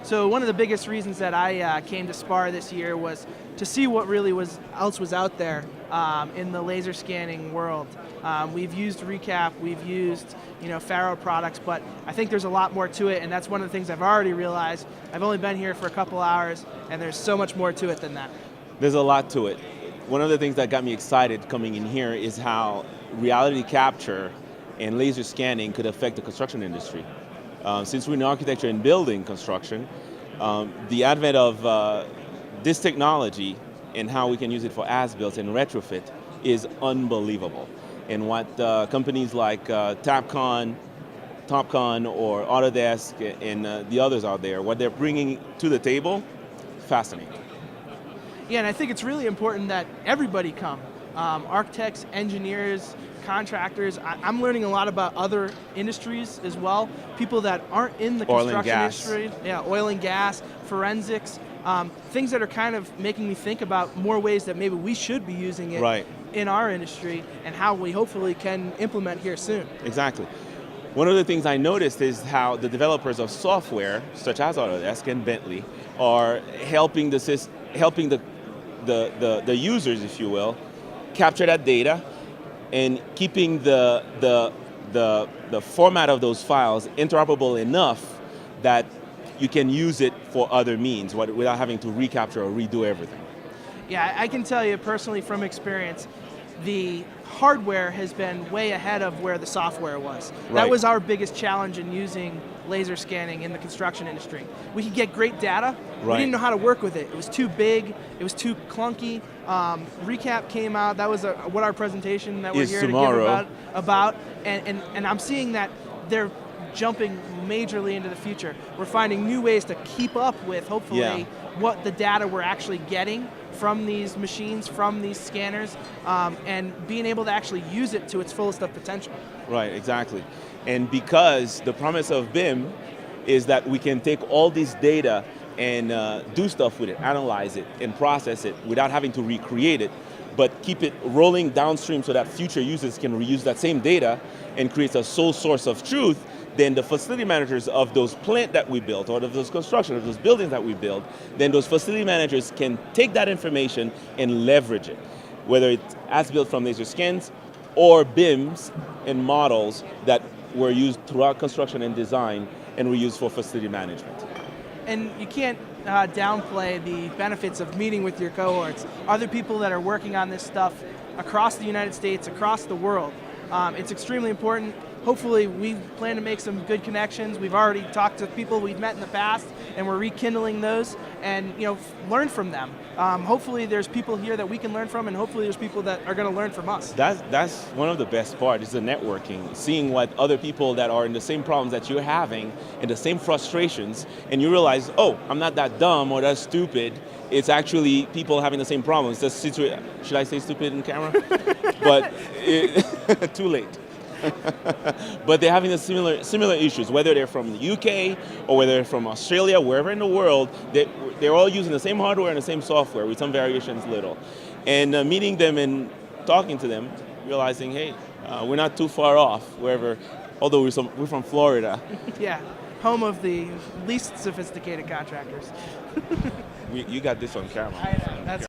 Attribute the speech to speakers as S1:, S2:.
S1: So one of the biggest reasons that I came to SPAR this year was to see what really else was out there in the laser scanning world. We've used Recap, we've used Faro products, but I think there's a lot more to it, and that's one of the things I've already realized. I've only been here for a couple hours, and there's so much more to it than that.
S2: There's a lot to it. One of the things that got me excited coming in here is how reality capture and laser scanning could affect the construction industry. Since we're in architecture and building construction, the advent of this technology and how we can use it for as-built and retrofit is unbelievable. And what companies like Topcon or Autodesk and the others out there, what they're bringing to the table, fascinating.
S1: Yeah, and I think it's really important that everybody come. Architects, engineers, contractors. I'm learning a lot about other industries as well. People that aren't in the construction industry. Yeah, oil and gas, forensics, things that are kind of making me think about more ways that maybe we should be using it in our industry and how we hopefully can implement here soon.
S2: Exactly. One of the things I noticed is how the developers of software, such as Autodesk and Bentley, are helping the users, if you will, capture that data and keeping the format of those files interoperable enough that you can use it for other means without having to recapture or redo everything.
S1: Yeah, I can tell you personally from experience, the hardware has been way ahead of where the software was.
S2: Right.
S1: That was our biggest challenge in using laser scanning in the construction industry. We could get great data, we didn't know how to work with it. It was too big, it was too clunky. Recap came out, that was what our presentation that we're here
S2: tomorrow.
S1: to give about. And I'm seeing that they're jumping majorly into the future. We're finding new ways to keep up with, hopefully, what the data we're actually getting from these machines, from these scanners, and being able to actually use it to its fullest of potential.
S2: Right, exactly. And because the promise of BIM is that we can take all this data and do stuff with it, analyze it, and process it without having to recreate it, but keep it rolling downstream so that future users can reuse that same data and create a sole source of truth, then the facility managers of those plant that we built, or of those construction, of those buildings that we built, then those facility managers can take that information and leverage it, whether it's as-built from laser scans or BIMs and models that were used throughout construction and design and were used for facility management.
S1: And you can't downplay the benefits of meeting with your cohorts. Other people that are working on this stuff across the United States, across the world. It's extremely important. Hopefully we plan to make some good connections. We've already talked to people we've met in the past and we're rekindling those and learn from them. Hopefully there's people here that we can learn from and hopefully there's people that are going to learn from us.
S2: That's one of the best parts, is the networking, seeing what other people that are in the same problems that you're having and the same frustrations, and you realize, oh, I'm not that dumb or that stupid. It's actually people having the same problems. Should I say stupid in camera? But too late. But they're having the similar issues, whether they're from the UK or whether they're from Australia, wherever in the world, they're all using the same hardware and the same software with some variations little. And meeting them and talking to them, realizing, hey, we're not too far off, wherever, although we're from Florida.
S1: Yeah, home of the least sophisticated contractors.
S2: You got this on camera.
S1: I know, that's